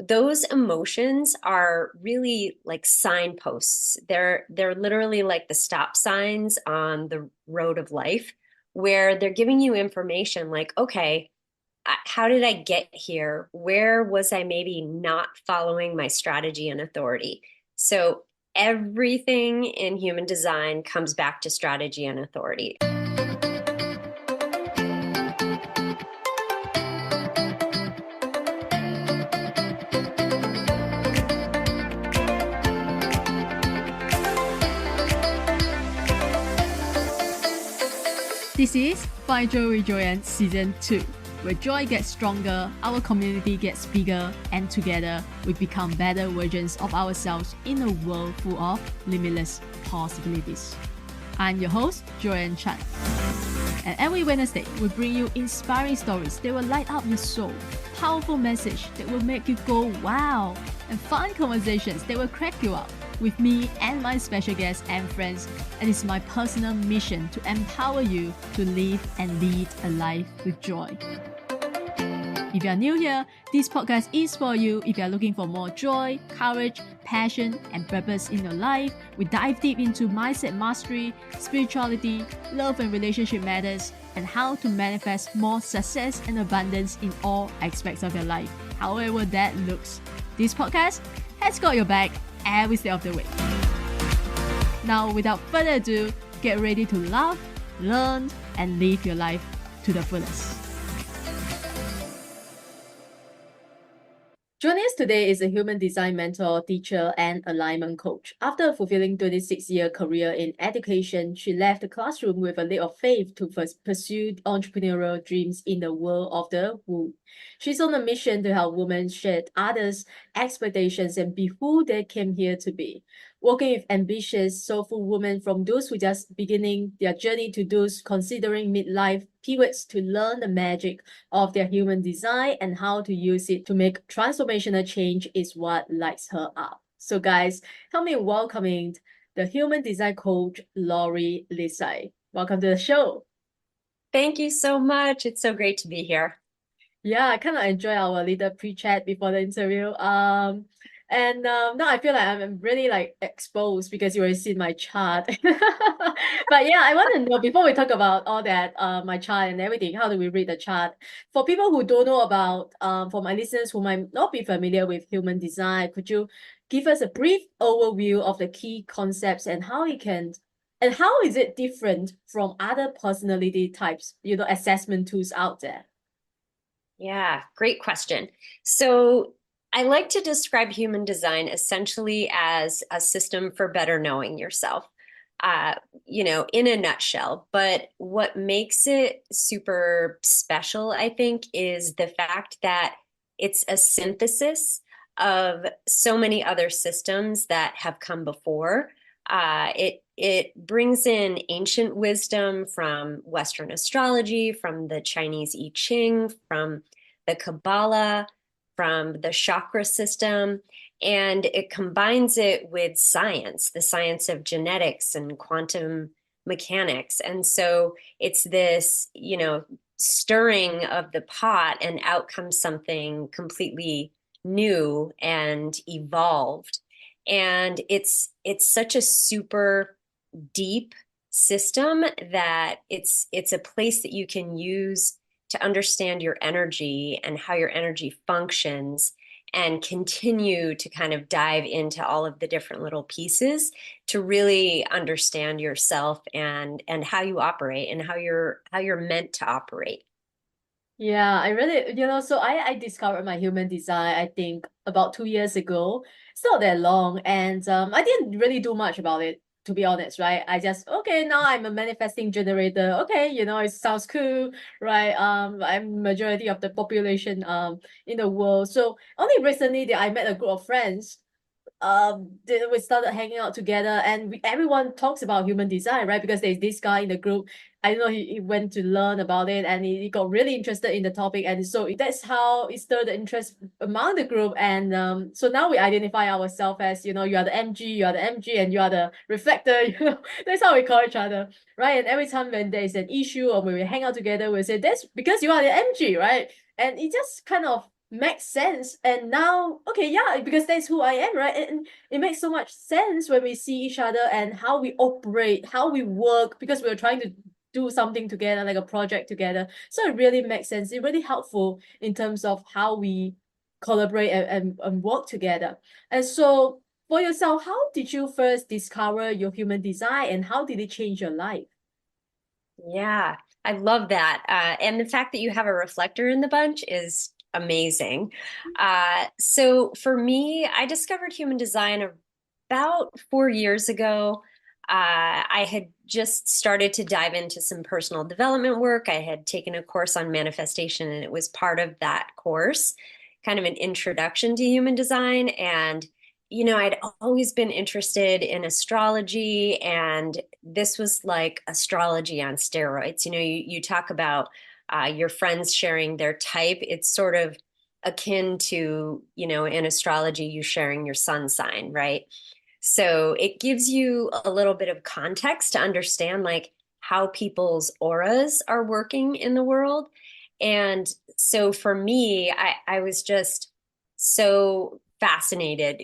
those emotions are really like signposts. They're literally like the stop signs on the road of life where they're giving you information like, okay, how did I get here? Where was I maybe not following my strategy and authority? So everything in human design comes back to strategy and authority. This is Find Joy with Joyan Season 2, where joy gets stronger, our community gets bigger, and together we become better versions of ourselves in a world full of limitless possibilities. I'm your host, Joyan Chan. And every Wednesday, we bring you inspiring stories that will light up your soul, powerful message that will make you go wow, and fun conversations that will crack you up with me and my special guests and friends. And it's my personal mission to empower you to live and lead a life with joy. If you are new here, this podcast is for you if you are looking for more joy, courage, passion, and purpose in your life. We dive deep into mindset mastery, spirituality, love and relationship matters, and how to manifest more success and abundance in all aspects of your life, however that looks. This podcast has got your back every step of the way. Now, without further ado, get ready to laugh, learn, and live your life to the fullest. Joining us today is a human design mentor, teacher, and alignment coach. After a fulfilling 26-year career in education, she left the classroom with a leap of faith to pursue entrepreneurial dreams in the world of the womb. She's on a mission to help women shed others' expectations and be who they came here to be. Working with ambitious, soulful women, from those who just beginning their journey to those considering midlife pivots, to learn the magic of their human design and how to use it to make transformational change is what lights her up. So guys, help me welcoming the human design coach, Lori Lisai. Welcome to the show. Thank you so much. It's so great to be here. Yeah, I kind of enjoy our little pre-chat before the interview. And now I feel like I'm really like exposed because you already seen my chart. But yeah, I want to know, before we talk about all that, my chart and everything, how do we read the chart? For people who don't know about, for my listeners who might not be familiar with human design, could you give us a brief overview of the key concepts and how it can, and how is it different from other personality types, assessment tools out there? Yeah, great question. So I like to describe human design essentially as a system for better knowing yourself, in a nutshell. But what makes it super special, I think, is the fact that it's a synthesis of so many other systems that have come before. It brings in ancient wisdom from Western astrology, from the Chinese I Ching, from the Kabbalah, from the chakra system, and it combines it with science, the science of genetics and quantum mechanics. And so it's this, stirring of the pot, and out comes something completely new and evolved. And it's such a super deep system that it's a place that you can use to understand your energy and how your energy functions, and continue to kind of dive into all of the different little pieces to really understand yourself and how you operate and how you're meant to operate. Yeah, I really, so I discovered my human design, I think about 2 years ago. It's not that long, and I didn't really do much about it, to be honest, right? I just, okay, now I'm a manifesting generator. Okay, it sounds cool, right? I'm majority of the population in the world. So only recently that I met a group of friends, we started hanging out together, and everyone talks about human design, right? Because there's this guy in the group, I don't know, he went to learn about it, and he got really interested in the topic, and so that's how it stirred the interest among the group. And so now we identify ourselves as, you are the MG, you are the MG, and you are the reflector. That's how we call each other, right? And every time when there's an issue or when we hang out together, we say, that's because you are the MG, right? And it just kind of makes sense. And now, okay, yeah, because that's who I am, right? And it makes so much sense when we see each other and how we operate, how we work, because we're trying to do something together, like a project together. So it really makes sense. It's really helpful in terms of how we collaborate and work together. And so for yourself, how did you first discover your human design and how did it change your life? Yeah, I love that. And the fact that you have a reflector in the bunch is amazing. So for me, I discovered human design about 4 years ago. I had just started to dive into some personal development work. I had taken a course on manifestation, and it was part of that course, kind of an introduction to human design. And I'd always been interested in astrology, and this was like astrology on steroids. You talk about your friends sharing their type. It's sort of akin to, in astrology, you sharing your sun sign, right? So it gives you a little bit of context to understand like how people's auras are working in the world. And so for me, I was just so fascinated,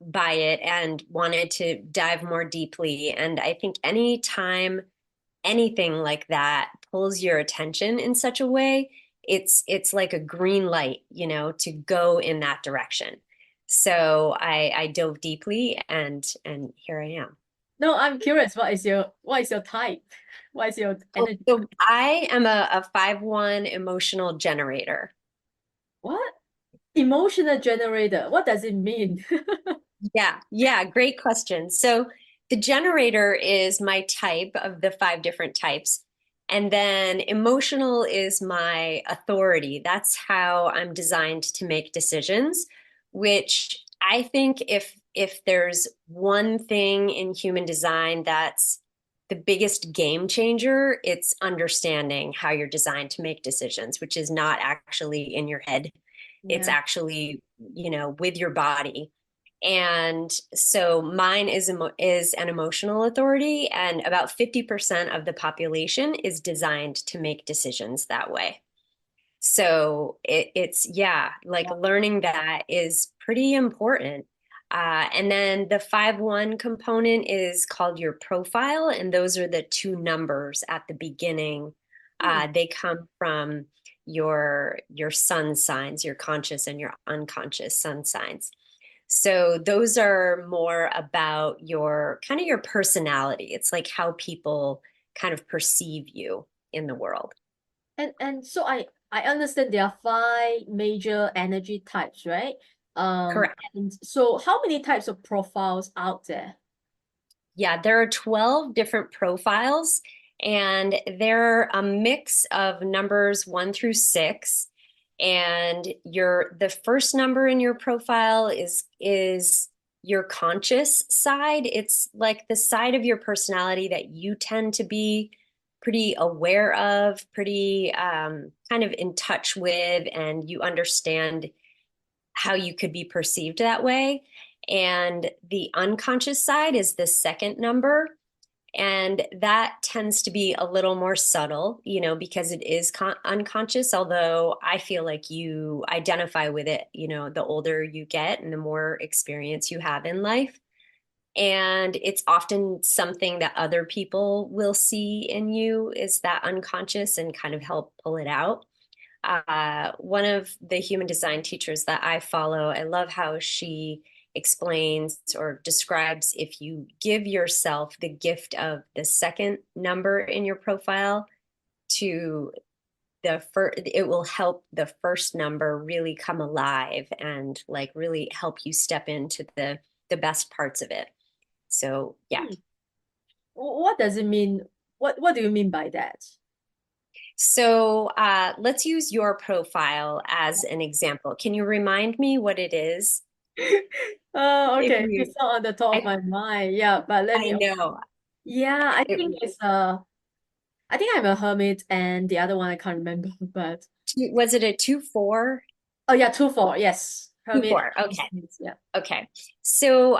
by it and wanted to dive more deeply. And I think anytime anything like that pulls your attention in such a way, it's like a green light, to go in that direction. So I dove deeply, and here I am. No, I'm curious, what is your type? What is your energy? So I am a 5-1 emotional generator. What? Emotional generator. What does it mean? Yeah, great question. So the generator is my type of the 5 different types. And then emotional is my authority. That's how I'm designed to make decisions, which I think if there's one thing in human design that's the biggest game changer, it's understanding how you're designed to make decisions, which is not actually in your head. It's Yeah. actually, with your body. And so mine is an emotional authority, and about 50% of the population is designed to make decisions that way. So it's, yeah, like learning that is pretty important. And then the 5-1 component is called your profile, and those are the two numbers at the beginning. Hmm. They come from your sun signs, your conscious and your unconscious sun signs. So those are more about your kind of your personality. It's like how people kind of perceive you in the world. And so I understand there are five major energy types, right? Correct. And so how many types of profiles out there? Yeah, there are 12 different profiles, and they're a mix of numbers 1 through 6. And the first number in your profile is your conscious side. It's like the side of your personality that you tend to be pretty aware of, pretty kind of in touch with, and you understand how you could be perceived that way. And the unconscious side is the second number. And that tends to be a little more subtle, because it is unconscious, although I feel like you identify with it, the older you get and the more experience you have in life. And it's often something that other people will see in you is that unconscious and kind of help pull it out. One of the human design teachers that I follow, I love how she explains or describes if you give yourself the gift of the second number in your profile to the first, it will help the first number really come alive and like really help you step into the best parts of it. So yeah. Hmm. What does it mean? What do you mean by that? So let's use your profile as an example. Can you remind me what it is? If Okay, you, it's not on the top of I, my mind. Yeah, but let I me. know. Yeah, I It, think I think I'm a hermit, and the other one I can't remember. But was it a 2-4? oh yeah, 2-4. Yes. Hermit. 2-4. Okay. Yeah. Okay. So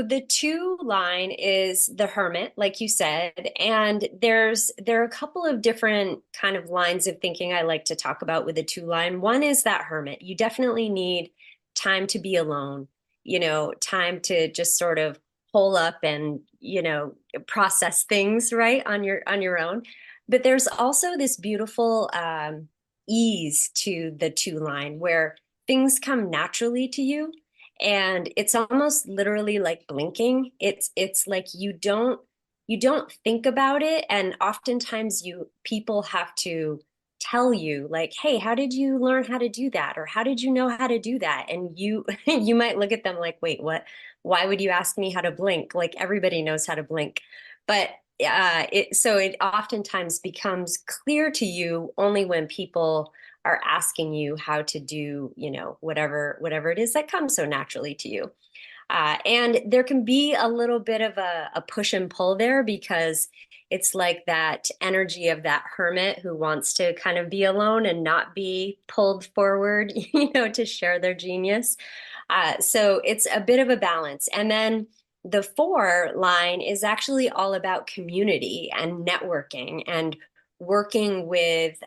the 2 line is the hermit, like you said, and there are a couple of different kind of lines of thinking I like to talk about with the 2 line. One is that hermit. You definitely need time to be alone, time to just sort of hole up and, process things right on your own. But there's also this beautiful ease to the 2 line where things come naturally to you, and it's almost literally like blinking. It's like you don't think about it, and oftentimes people have to tell you, like, hey, how did you learn how to do that, or how did you know how to do that? And you you might look at them like, wait, what? Why would you ask me how to blink? Like, everybody knows how to blink. But it oftentimes becomes clear to you only when people are asking you how to do, whatever it is that comes so naturally to you. And there can be a little bit of a push and pull there, because it's like that energy of that hermit who wants to kind of be alone and not be pulled forward, to share their genius. So it's a bit of a balance. And then the 4 line is actually all about community and networking and working with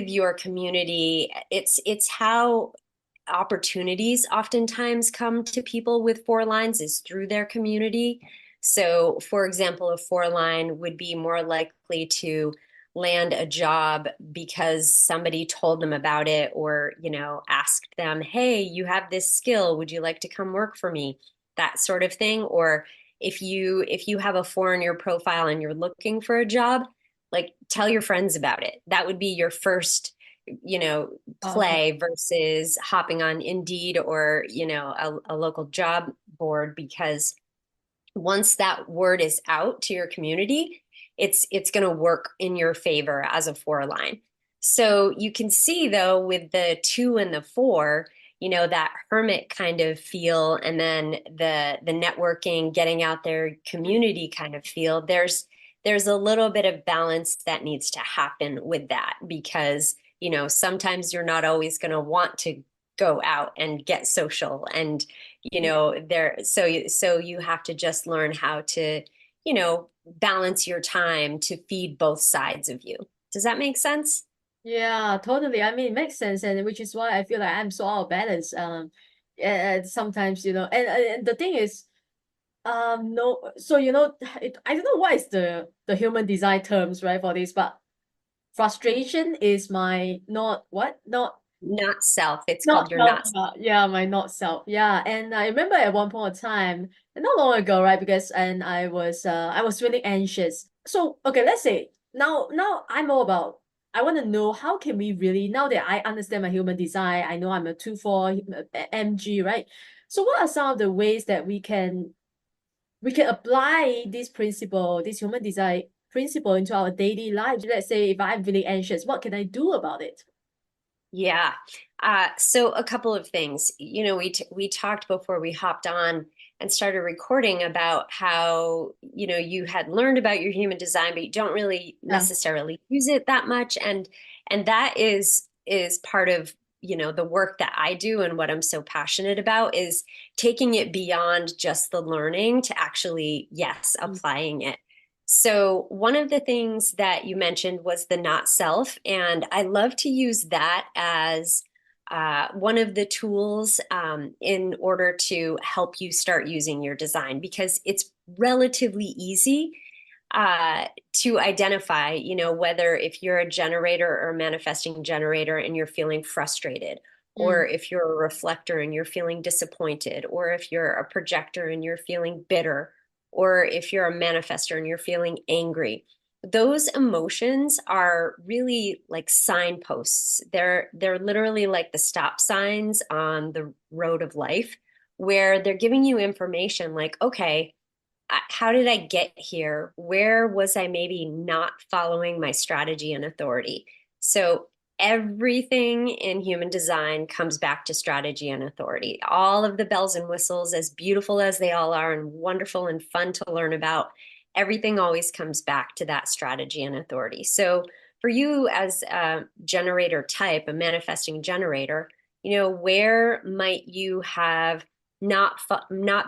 your community. It's how opportunities oftentimes come to people with 4 lines, is through their community. So, for example, a 4 line would be more likely to land a job because somebody told them about it, or, asked them, hey, you have this skill, would you like to come work for me? That sort of thing. Or if you have a 4 in your profile and you're looking for a job, like, tell your friends about it. That would be your first, Okay. play versus hopping on Indeed or, a local job board, because once that word is out to your community, it's going to work in your favor as a 4 line. So you can see, though, with the 2 and the 4, that hermit kind of feel, and then the networking, getting out there, community kind of feel. There's a little bit of balance that needs to happen with that, because sometimes you're not always going to want to go out and get social, and so you have to just learn how to balance your time to feed both sides of you. Does that make sense? Yeah, totally. I mean, it makes sense, and which is why I feel like I'm so out of balance. And sometimes, and the thing is, no, so I don't know what is the human design terms, right, for this, but frustration is my not what not Not self. It's not called your self. not self. Yeah, my not self. Yeah, and I remember at one point of time, not long ago, right? Because and I was really anxious. So okay, let's say now I'm all about. I want to know how can we really, now that I understand my human design, I know I'm a 2/4 MG, right? So what are some of the ways that we can apply this principle, this human design principle, into our daily lives? Let's say if I'm really anxious, what can I do about it? Yeah. So a couple of things. We talked before we hopped on and started recording about how, you had learned about your human design, but you don't really Yeah. necessarily use it that much. And that is part of, the work that I do, and what I'm so passionate about is taking it beyond just the learning to actually, yes, Mm. applying it. So one of the things that you mentioned was the not self, and I love to use that as one of the tools in order to help you start using your design, because it's relatively easy to identify, whether if you're a generator or a manifesting generator and you're feeling frustrated, or Mm. if you're a reflector and you're feeling disappointed, or if you're a projector and you're feeling bitter, or if you're a manifester and you're feeling angry. Those emotions are really like signposts. They're literally like the stop signs on the road of life, where they're giving you information like, okay, how did I get here? Where was I maybe not following my strategy and authority? So everything in human design comes back to strategy and authority. All of the bells and whistles, as beautiful as they all are and wonderful and fun to learn about, everything always comes back to that strategy and authority. So for you as a generator type, a manifesting generator, where might you have not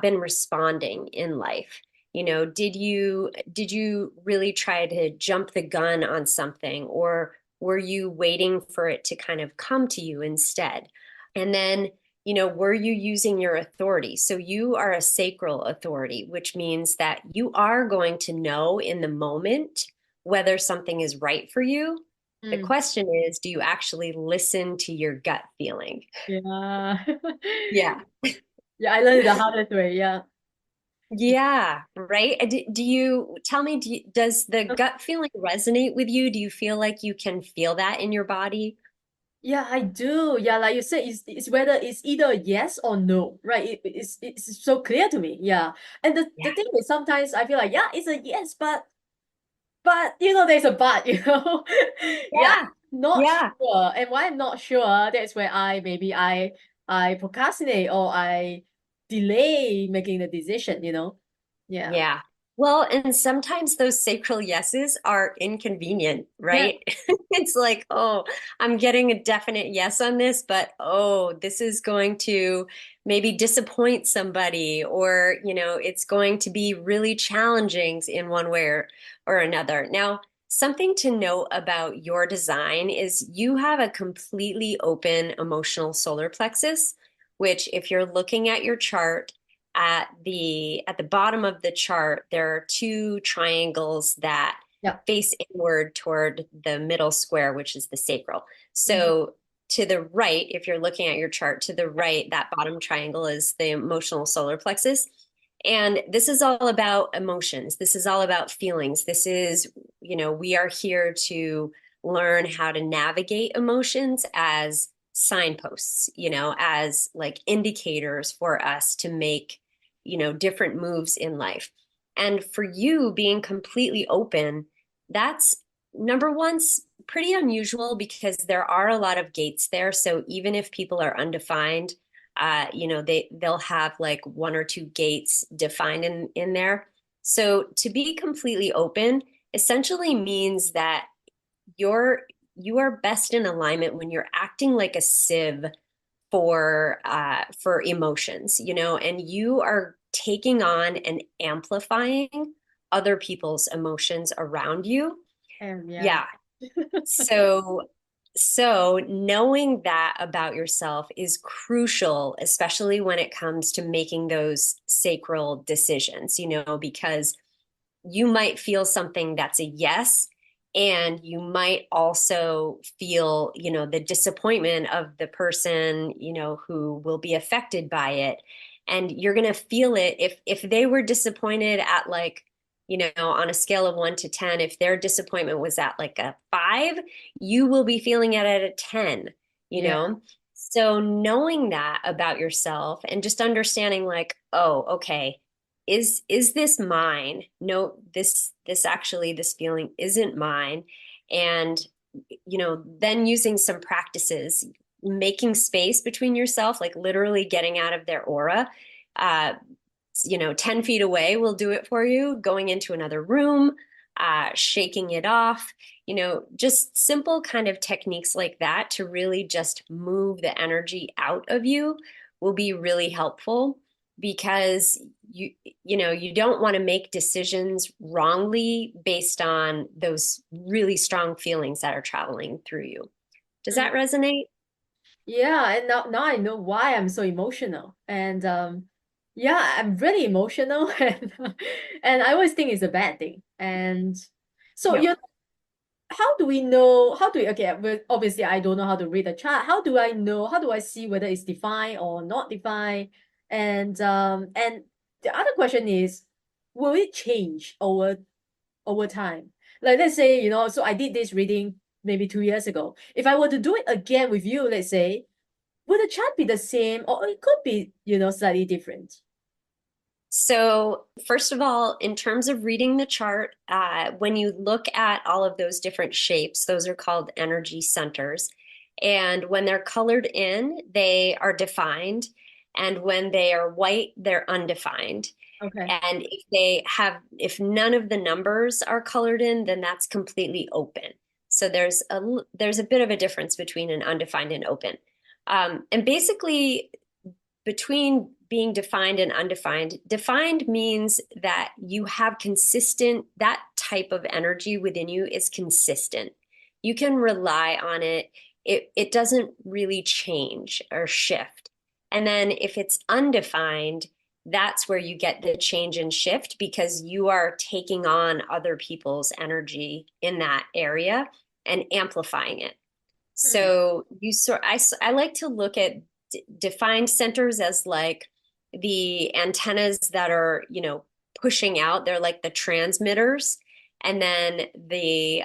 been responding in life? Did you really try to jump the gun on something, or were you waiting for it to kind of come to you instead? And then, were you using your authority? So you are a sacral authority, which means that you are going to know in the moment whether something is right for you. The Mm, question is, do you actually listen to your gut feeling? yeah. Yeah. Yeah, I learned it the hardest way. Yeah. Yeah, right. Do you tell me, does the Uh, gut feeling resonate with you? Do you feel like you can feel that in your body? Yeah, I do. Yeah, like you said, it's whether it's either yes or no, right? It's so clear to me. Yeah. And the Yeah. thing is sometimes I feel like, yeah, it's a yes, but there's a but. Yeah, Yeah. not Yeah. sure. And why I'm not sure, that's where I procrastinate or I delay making the decision. Yeah. Yeah. Well, and sometimes those sacral yeses are inconvenient, Yeah. right? It's like, oh, I'm getting a definite yes on this, but oh, this is going to maybe disappoint somebody, or, it's going to be really challenging in one way or another. Now, something to note about your design is you have a completely open emotional solar plexus, which if you're looking at your chart, at the bottom of the chart, there are two triangles that Yeah. face inward toward the middle square, which is the sacral. Mhm. So to the right, if you're looking at your chart, to the right, that bottom triangle is the emotional solar plexus. And this is all about emotions. This is all about feelings. This is, we are here to learn how to navigate emotions as signposts, as like indicators for us to make, different moves in life. And for you being completely open, that's number one's pretty unusual because there are a lot of gates there. So even if people are undefined, they'll have like one or two gates defined in there. So to be completely open essentially means that you're you are best in alignment when you're acting like a sieve for emotions, and you are taking on and amplifying other people's emotions around you. And yeah. Yeah. So so knowing that about yourself is crucial, especially when it comes to making those sacral decisions, because you might feel something that's a yes, and you might also feel, the disappointment of the person, who will be affected by it. And you're going to feel it if they were disappointed at like, on a scale of 1 to 10, if their disappointment was at like a 5, you will be feeling it at a 10, you Yeah. know? So knowing that about yourself and just understanding like, oh, okay, is this mine? No, this feeling isn't mine. And then using some practices, making space between yourself, like literally getting out of their aura. 10 feet away will do it for you. Going into another room, shaking it off, just simple kind of techniques like that to really just move the energy out of you will be really helpful, because you don't want to make decisions wrongly based on those really strong feelings that are traveling through you. Does Mm. that resonate? Yeah, and now I know why I'm so emotional. And yeah, I'm really emotional and I always think it's a bad thing. And so No. how do we know, okay, but obviously I don't know how to read a chart. How do I know, how do I see whether it's defined or not defined? And the other question is, will it change over time? Like let's say, so I did this reading maybe 2 years ago. If I were to do it again with you, let's say, would the chart be the same or it could be, slightly different? So, first of all, in terms of reading the chart, when you look at all of those different shapes, those are called energy centers. And when they're colored in, they are defined. And when they are white, they're undefined. Okay. And if none of the numbers are colored in, then that's completely open. So there's a bit of a difference between an undefined and open. And basically, between being defined and undefined, defined means that you have consistent, that type of energy within you is consistent. You can rely on it. It doesn't really change or shift. And then if it's undefined, that's where you get the change and shift because you are taking on other people's energy in that area and amplifying it. Hmm. So I like to look at defined centers as like the antennas that are, pushing out. They're like the transmitters. And then the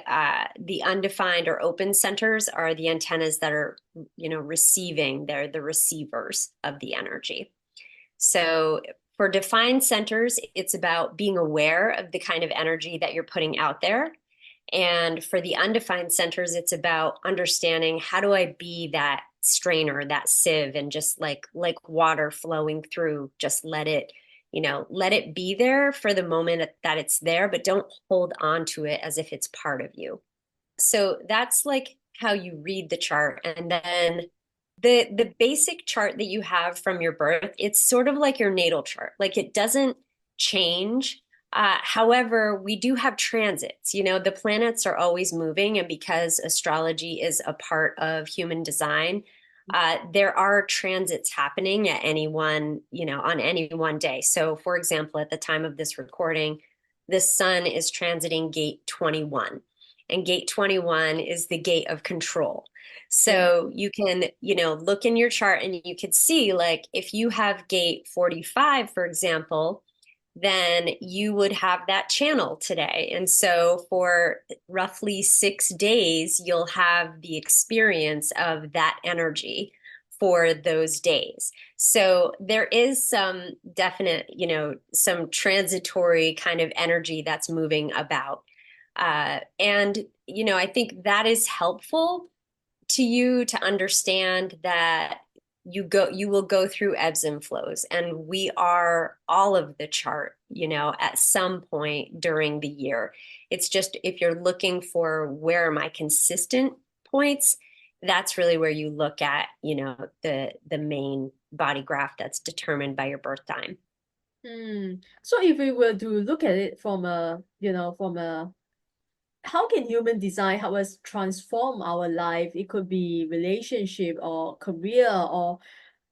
undefined or open centers are the antennas that are, receiving. They're the receivers of the energy. So for defined centers, it's about being aware of the kind of energy that you're putting out there. And for the undefined centers, it's about understanding how do I be that strainer, that sieve, and just like water flowing through, just let it be there for the moment that it's there, but don't hold on to it as if it's part of you. So that's like how you read the chart. And then the basic chart that you have from your birth, it's sort of like your natal chart. Like it doesn't change. However, we do have transits. The planets are always moving, and because astrology is a part of human design, there are transits happening at any one, on any one day. So, for example, at the time of this recording, the sun is transiting gate 21, and gate 21 is the gate of control. So you can, look in your chart and you could see, like, if you have gate 45, for example, then you would have that channel today. And so for roughly 6 days, you'll have the experience of that energy for those days. So there is some definite, some transitory kind of energy that's moving about. And, I think that is helpful to you to understand that you will go through ebbs and flows, and we are all of the chart, at some point during the year. It's just if you're looking for where are my consistent points, that's really where you look at, the main body graph that's determined by your birth time. So if we were to look at it how can human design help us transform our life? It could be relationship or career or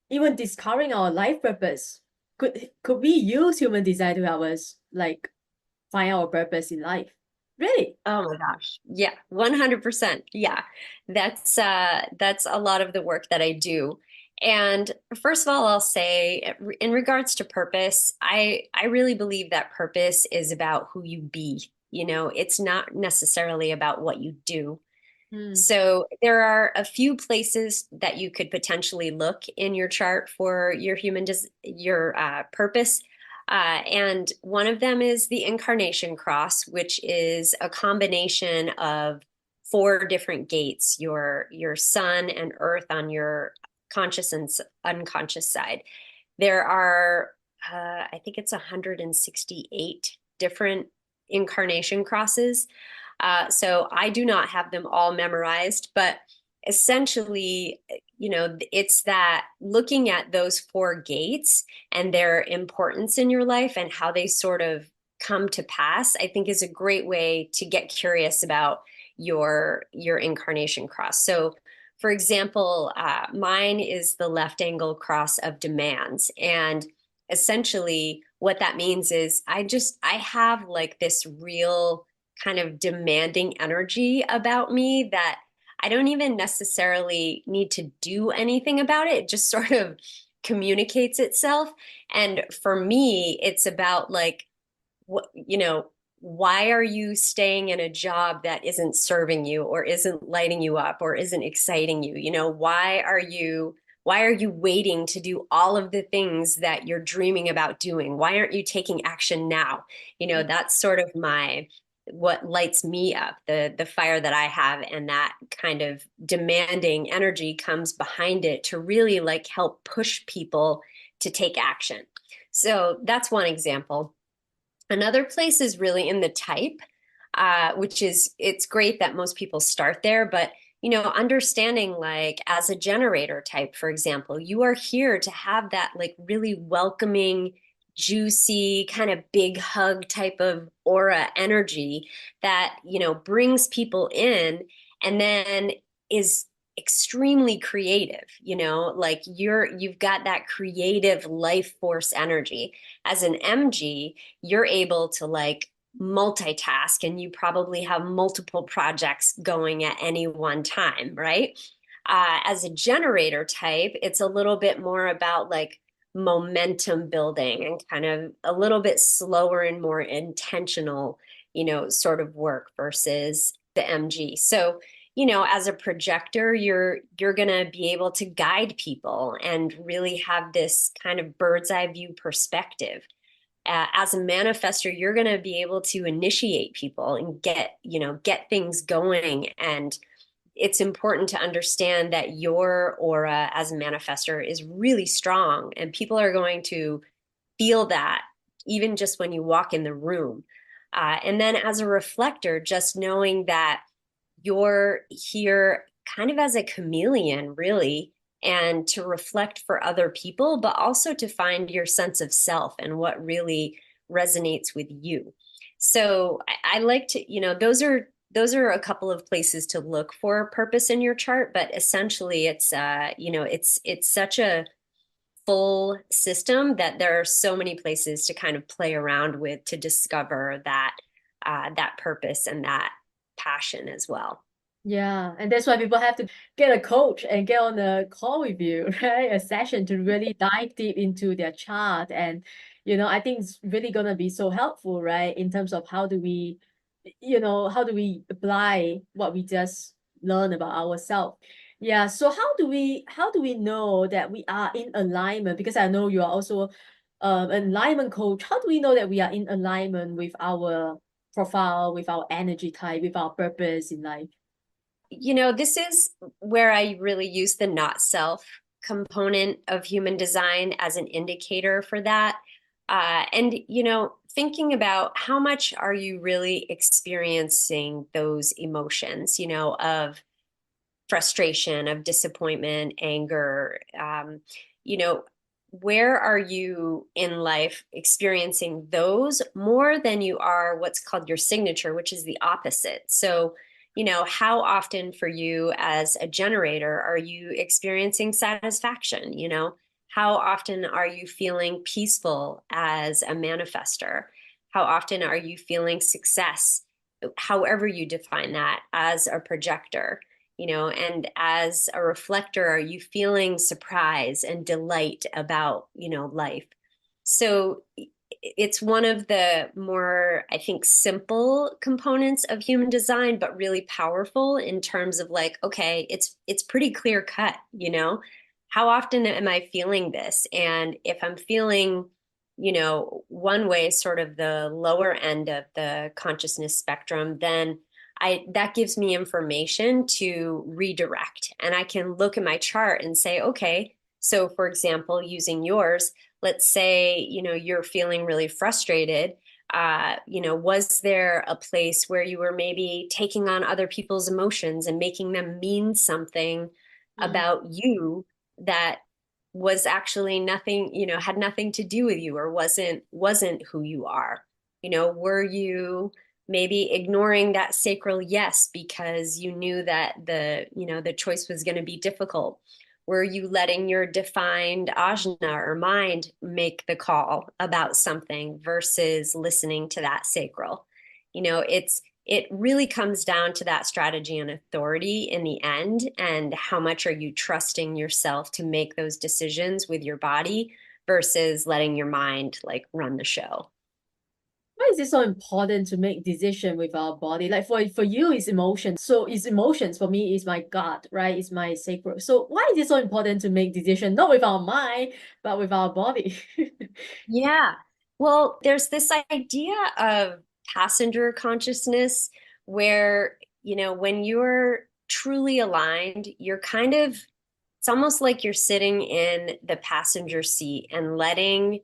even discovering our life purpose. Could we use human design to help us like find our purpose in life? Really? Oh my gosh. Yeah, 100%. Yeah. That's a lot of the work that I do. And first of all, I'll say in regards to purpose, I really believe that purpose is about who you be. It's not necessarily about what you do. Hmm. So there are a few places that you could potentially look in your chart for your purpose. And one of them is the incarnation cross, which is a combination of four different gates, your sun and earth on your conscious and unconscious side. There are, I think it's 168 different incarnation crosses. So I do not have them all memorized, but essentially, it's that looking at those four gates and their importance in your life and how they sort of come to pass, I think is a great way to get curious about your incarnation cross. So, for example, mine is the left angle cross of demands. And essentially, what that means is I have like this real kind of demanding energy about me that I don't even necessarily need to do anything about it. It just sort of communicates itself. And for me, it's about like, what, why are you staying in a job that isn't serving you or isn't lighting you up or isn't exciting you? Why are you waiting to do all of the things that you're dreaming about doing? Why aren't you taking action now? That's sort of what lights me up, the fire that I have, and that kind of demanding energy comes behind it to really like help push people to take action. So that's one example. Another place is really in the type, which is, it's great that most people start there, but understanding like as a generator type, for example, you are here to have that like really welcoming, juicy, kind of big hug type of aura energy that, brings people in and then is extremely creative, like you've got that creative life force energy. As an MG, you're able to like multitask and you probably have multiple projects going at any one time, right? As a generator type, it's a little bit more about like momentum building and kind of a little bit slower and more intentional, sort of work versus the MG. So, as a projector, you're going to be able to guide people and really have this kind of bird's eye view perspective. As a manifester, you're going to be able to initiate people and get things going. And it's important to understand that your aura as a manifester is really strong, and people are going to feel that even just when you walk in the room. And then as a reflector, just knowing that you're here kind of as a chameleon, really, and to reflect for other people, but also to find your sense of self and what really resonates with you. So I like to, those are a couple of places to look for purpose in your chart, but essentially it's such a full system that there are so many places to kind of play around with to discover that purpose and that passion as well. Yeah, and that's why people have to get a coach and get on a call with you, right? A session to really dive deep into their chart. And, I think it's really gonna be so helpful, right? In terms of how do we apply what we just learned about ourselves. Yeah, so how do we know that we are in alignment? Because I know you are also an alignment coach. How do we know that we are in alignment with our profile, with our energy type, with our purpose in life? This is where I really use the not self component of human design as an indicator for that. And, thinking about how much are you really experiencing those emotions, of frustration, of disappointment, anger, you know, where are you in life experiencing those more than you are what's called your signature, which is the opposite? So, how often for you as a generator are you experiencing satisfaction? How often are you feeling peaceful as a manifester? How often are you feeling success, however you define that, as a projector? And as a reflector, are you feeling surprise and delight about, life? So it's one of the more, I think, simple components of human design, but really powerful in terms of like, okay, it's pretty clear cut, how often am I feeling this? And if I'm feeling, one way, sort of the lower end of the consciousness spectrum, then that gives me information to redirect. And I can look at my chart and say, okay, so for example, using yours, let's say, you're feeling really frustrated. Was there a place where you were maybe taking on other people's emotions and making them mean something about you that was actually nothing, had nothing to do with you, or wasn't who you are? Were you maybe ignoring that sacral yes because you knew that the choice was going to be difficult? Were you letting your defined ajna or mind make the call about something versus listening to that sacral? It really comes down to that strategy and authority in the end, and how much are you trusting yourself to make those decisions with your body versus letting your mind like run the show. Why is it so important to make decision with our body? Like for you, it's emotion. So it's emotions. For me, it's my gut, right? It's my sacral. So why is it so important to make decision, not with our mind, but with our body? Yeah. Well, there's this idea of passenger consciousness where, when you're truly aligned, you're kind of, it's almost like you're sitting in the passenger seat and letting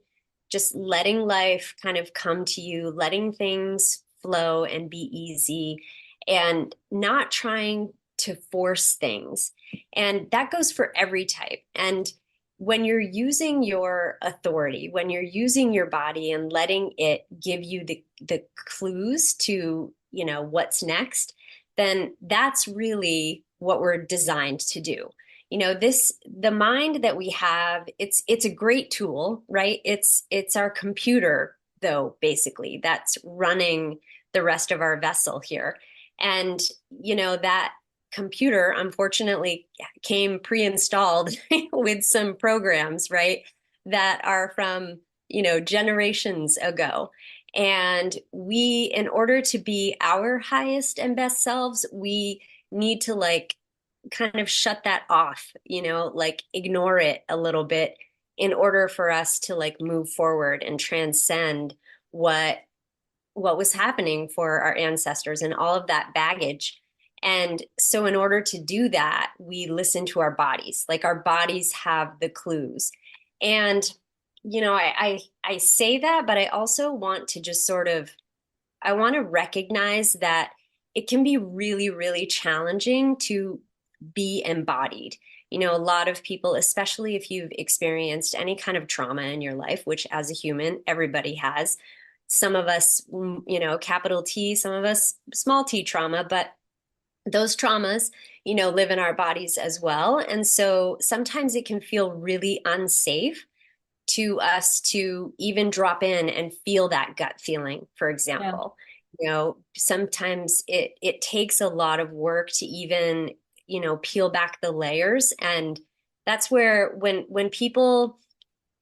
life kind of come to you, letting things flow and be easy, and not trying to force things. And that goes for every type. And when you're using your authority, when you're using your body and letting it give you the clues to, what's next, then that's really what we're designed to do. The mind that we have, it's a great tool, right? It's our computer, though, basically, that's running the rest of our vessel here. And, that computer unfortunately came pre-installed with some programs, right, that are from, generations ago. And we, in order to be our highest and best selves, we need to kind of shut that off, ignore it a little bit in order for us to move forward and transcend what was happening for our ancestors and all of that baggage. And so in order to do that, we listen to our bodies. Our bodies have the clues. And I say that, but I also want to just I want to recognize that it can be really, really challenging to be embodied. A lot of people, especially if you've experienced any kind of trauma in your life, which as a human, everybody has. Some of us, capital T, some of us small t trauma, but those traumas, live in our bodies as well. And so sometimes it can feel really unsafe to us to even drop in and feel that gut feeling, for example. Sometimes it takes a lot of work to even, peel back the layers. And that's where when people,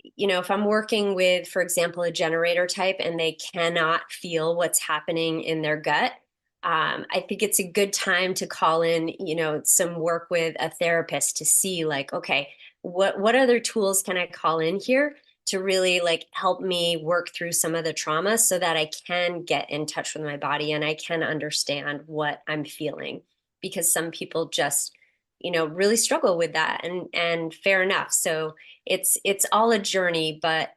if I'm working with, for example, a generator type and they cannot feel what's happening in their gut, I think it's a good time to call in, some work with a therapist to see okay, what other tools can I call in here to really help me work through some of the trauma so that I can get in touch with my body and I can understand what I'm feeling. Because some people just, really struggle with that, and fair enough. So it's all a journey, but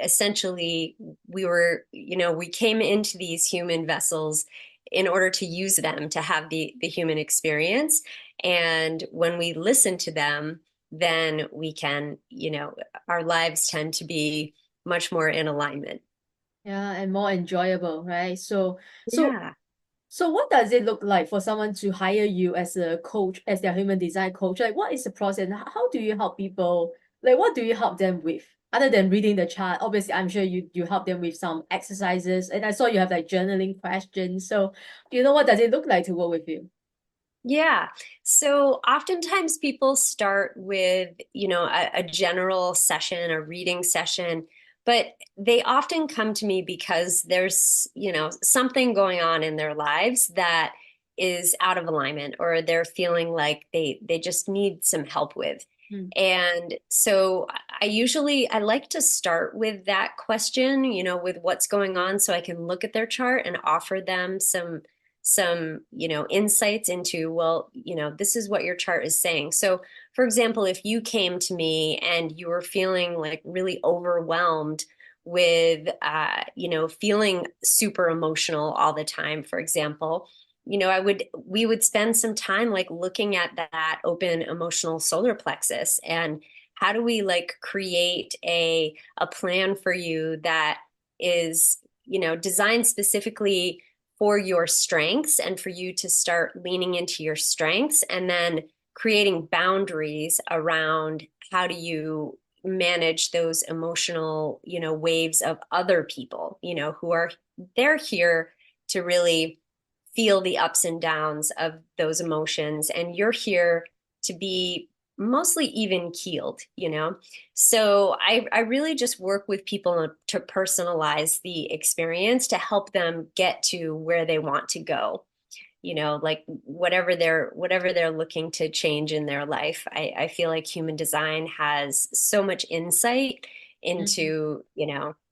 essentially we came into these human vessels in order to use them to have the human experience. And when we listen to them, then we can, our lives tend to be much more in alignment. Yeah, and more enjoyable, right? Yeah. So what does it look like for someone to hire you as a coach, as their human design coach? What is the process? How do you help people? What do you help them with? Other than reading the chart, obviously, I'm sure you help them with some exercises. And I saw you have journaling questions. So, what does it look like to work with you? Yeah. So oftentimes people start with, a general session, a reading session, but they often come to me because there's, something going on in their lives that is out of alignment, or they're feeling like they just need some help with. And so I like to start with that question, with what's going on, so I can look at their chart and offer them some insights into, well, this is what your chart is saying. So for example, if you came to me and you were feeling really overwhelmed with feeling super emotional all the time, for example, we would spend some time looking at that open emotional solar plexus, and how do we create a plan for you that is designed specifically for your strengths and for you to start leaning into your strengths, and then creating boundaries around how do you manage those emotional, waves of other people, they're here to really feel the ups and downs of those emotions. And you're here to be mostly even keeled, So I really just work with people to personalize the experience to help them get to where they want to go, whatever they're looking to change in their life. I feel like human design has so much insight into,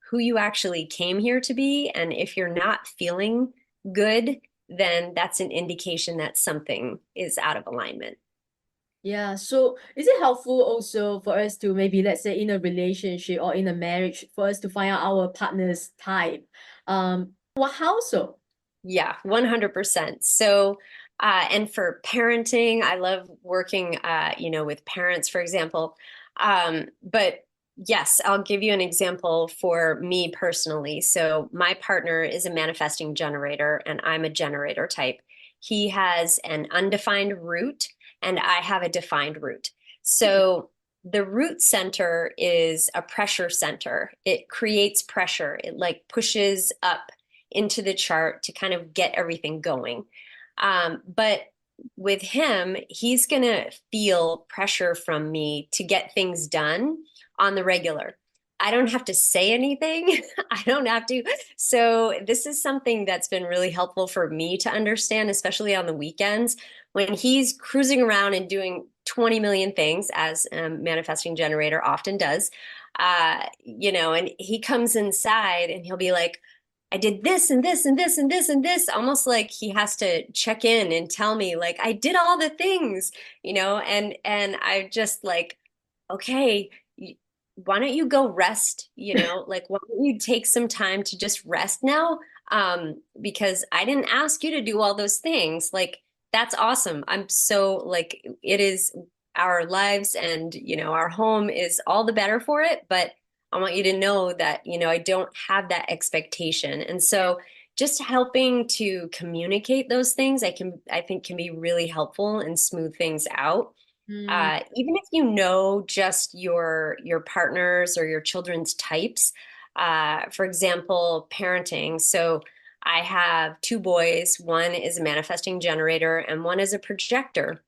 who you actually came here to be. And if you're not feeling good, then that's an indication that something is out of alignment. Yeah, so is it helpful also for us to maybe, let's say, in a relationship or in a marriage, for us to find out our partner's type? How so? Yeah, 100%. So And for parenting, I love working, with parents, for example. But yes, I'll give you an example for me personally. So my partner is a manifesting generator, and I'm a generator type. He has an undefined root, and I have a defined root. So the root center is a pressure center. It creates pressure. It like pushes up into the chart to kind of get everything going. But with him, he's going to feel pressure from me to get things done on the regular. I don't have to say anything. I don't have to. So, this is something that's been really helpful for me to understand, especially on the weekends when he's cruising around and doing 20 million things, as a manifesting generator often does. And he comes inside and he'll be like, I did this and this and this and this and this, almost like he has to check in and tell me like I did all the things, and I just like, okay, why don't you go rest, like why don't you take some time to just rest now? Because I didn't ask you to do all those things. Like that's awesome. I'm so like it is our lives and our home is all the better for it, but I want you to know that, I don't have that expectation. And so just helping to communicate those things, I think can be really helpful and smooth things out. Even if you know just your partners or your children's types, for example, parenting. So I have two boys. One is a manifesting generator and one is a projector.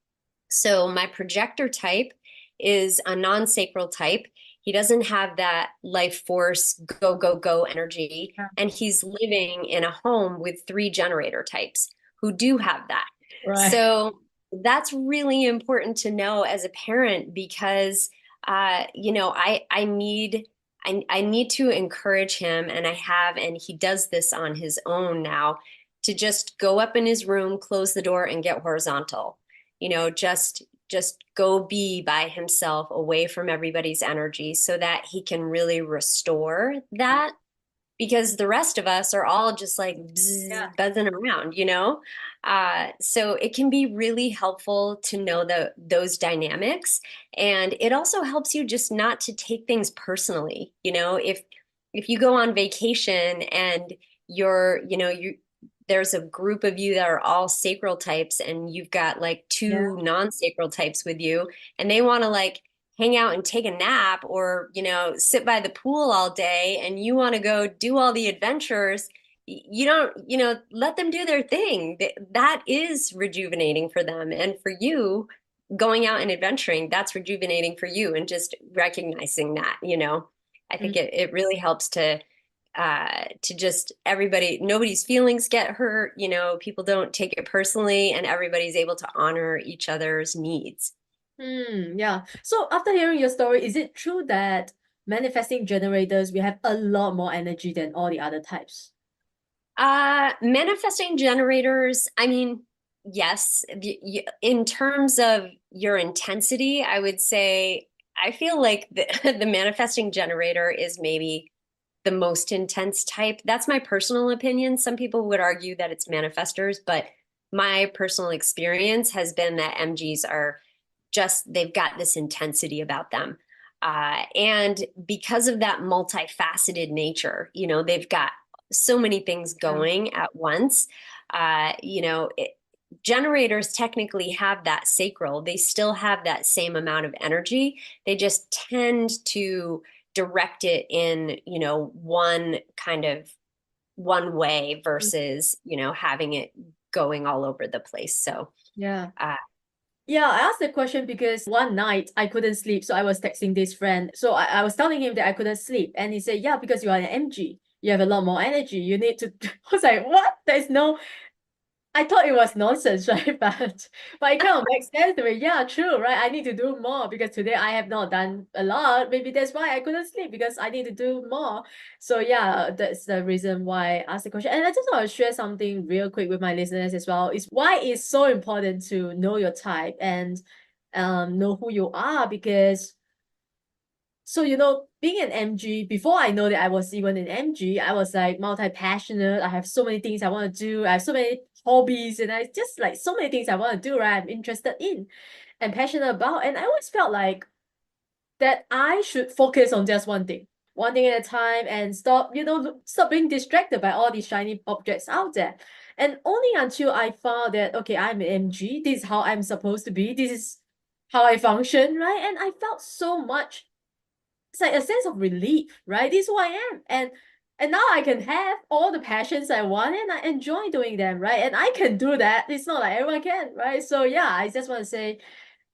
So my projector type is a non-sacral type. He doesn't have that life force, go, go, go energy. Yeah. And he's living in a home with three generator types who do have that. Right. So that's really important to know as a parent because, I need to encourage him, and I have, and he does this on his own now, to just go up in his room, close the door, and get horizontal. Just go be by himself away from everybody's energy so that he can really restore that because the rest of us are all just like buzzing around. So it can be really helpful to know those dynamics. And it also helps you just not to take things personally. If you go on vacation and there's a group of you that are all sacral types and you've got like two non-sacral types with you and they want to like hang out and take a nap or sit by the pool all day and you want to go do all the adventures, you don't let them do their thing. That is rejuvenating for them, and for you going out and adventuring, that's rejuvenating for you, and just recognizing that. I think it really helps to just nobody's feelings get hurt, people don't take it personally, and everybody's able to honor each other's needs. Yeah. So after hearing your story, is it true that manifesting generators, we have a lot more energy than all the other types? Manifesting generators, I mean, yes, in terms of your intensity, I would say I feel like the manifesting generator is maybe the most intense type. That's my personal opinion. Some people would argue that it's manifestors, but my personal experience has been that MGs are they've got this intensity about them. And because of that multifaceted nature, they've got so many things going at once. Generators technically have that sacral. They still have that same amount of energy. They just tend to direct it in, one way versus, having it going all over the place. So, yeah. Yeah, I asked the question because one night I couldn't sleep. So I was texting this friend. So I was telling him that I couldn't sleep. And he said, yeah, because you are an MG. You have a lot more energy. You need to. I was like, what? There's no. I thought it was nonsense, right? But it kind of makes sense to me. Yeah, true, right? I need to do more because today I have not done a lot. Maybe that's why I couldn't sleep because I need to do more. So yeah, that's the reason why I asked the question. And I just want to share something real quick with my listeners as well. Is why it's so important to know your type and know who you are, because so being an MG, before I know that I was even an MG, I was like multi-passionate. I have so many things I want to do. I have so many hobbies, and I just like so many things I want to do, right? I'm interested in and passionate about. And I always felt like that I should focus on just one thing at a time, and stop, stop being distracted by all these shiny objects out there. And only until I found that, okay, I'm an MG, this is how I'm supposed to be, this is how I function, right? And I felt so much, it's like a sense of relief, right? This is who I am. And now I can have all the passions I want, and I enjoy doing them, right? And I can do that. It's not like everyone can, right? So yeah, I just want to say,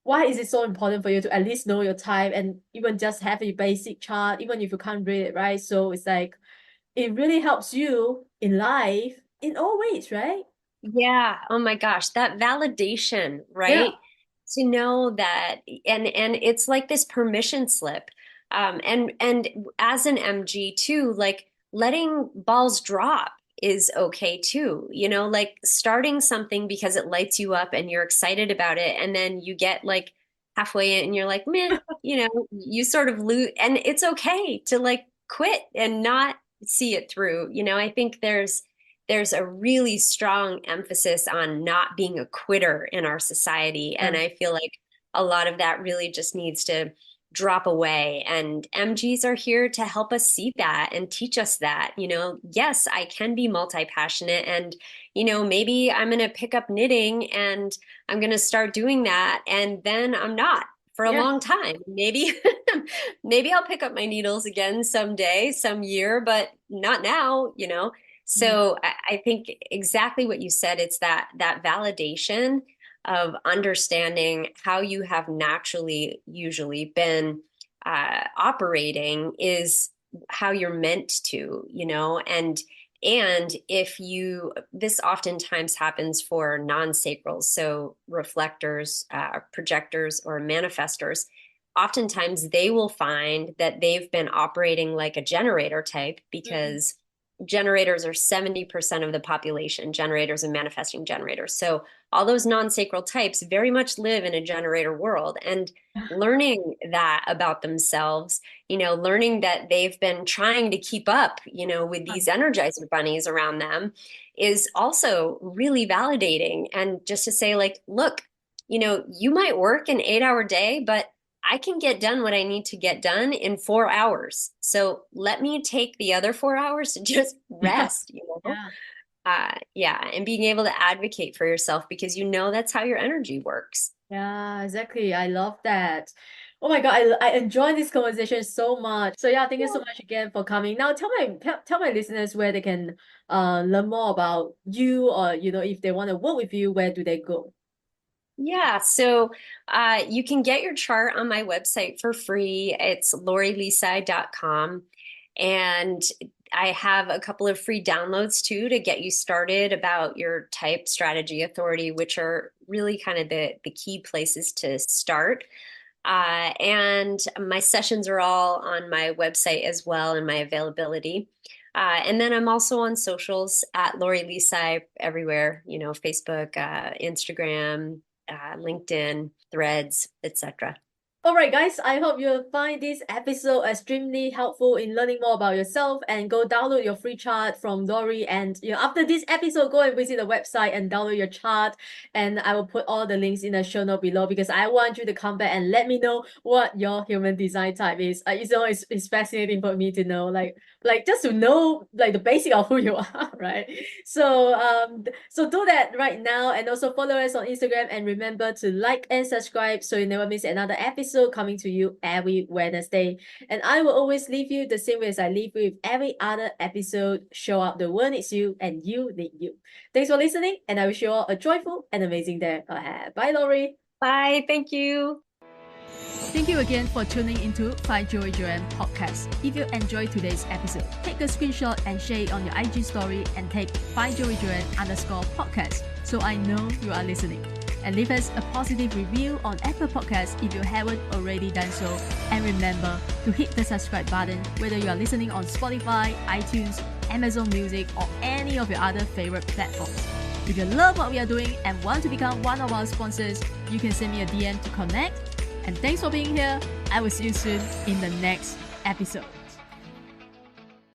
why is it so important for you to at least know your type, and even just have a basic chart, even if you can't read it, right? So it's like, it really helps you in life in all ways, right? Yeah. Oh my gosh, that validation, Yeah. right? To know that, and it's like this permission slip. And as an MG too, like letting balls drop is okay too. Like starting something because it lights you up and you're excited about it, and then you get like halfway in and you're like, meh, you sort of lose, and it's okay to like quit and not see it through. I think there's a really strong emphasis on not being a quitter in our society. And Yeah. I feel like a lot of that really just needs to drop away. And MGs are here to help us see that and teach us that, yes, I can be multi-passionate, and, maybe I'm going to pick up knitting and I'm going to start doing that. And then I'm not for a Yeah. long time. Maybe, maybe I'll pick up my needles again someday, some year, but not now. So I think exactly what you said, it's that validation of understanding how you have naturally usually been operating is how you're meant to, and if this oftentimes happens for non-sacrals, so reflectors, projectors, or manifestors. Oftentimes they will find that they've been operating like a generator type, because generators are 70% of the population, generators and manifesting generators. So all those non-sacral types very much live in a generator world. And learning that about themselves, learning that they've been trying to keep up, with these energizer bunnies around them, is also really validating. And just to say, like, look, you might work an 8-hour day, but I can get done what I need to get done in 4 hours. So let me take the other 4 hours to just rest, Yeah. Yeah, and being able to advocate for yourself, because that's how your energy works. Yeah, exactly. I love that. Oh my God, I enjoy this conversation so much. So yeah, thank you so much again for coming. Now tell my listeners where they can learn more about you, or if they want to work with you, where do they go? Yeah, so you can get your chart on my website for free. It's lorilisai.com. And I have a couple of free downloads too to get you started about your type, strategy, authority, which are really kind of the key places to start. And my sessions are all on my website as well, and my availability. And then I'm also on socials at Lori Lisai everywhere, Facebook, Instagram, LinkedIn, Threads, etc. All right, guys, I hope you'll find this episode extremely helpful in learning more about yourself, and go download your free chart from Dory. And after this episode, go and visit the website and download your chart. And I will put all the links in the show note below, because I want you to come back and let me know what your human design type is. It's fascinating for me to know, like just to know like the basic of who you are, right? So do that right now, and also follow us on Instagram, and remember to like and subscribe so you never miss another episode coming to you every Wednesday. And I will always leave you the same way as I leave you with every other episode. Show up, the world needs you, and you need you. Thanks for listening, and I wish you all a joyful and amazing day ahead. Bye, Lori. Bye. Thank you. Thank you again for tuning into Find Joy Joyan podcast. If you enjoyed today's episode, take a screenshot and share it on your IG story, and take findjoyjoyan_podcast so I know you are listening. And leave us a positive review on Apple Podcasts if you haven't already done so. And remember to hit the subscribe button whether you are listening on Spotify, iTunes, Amazon Music, or any of your other favorite platforms. If you love what we are doing and want to become one of our sponsors, you can send me a DM to connect. And thanks for being here. I will see you soon in the next episode.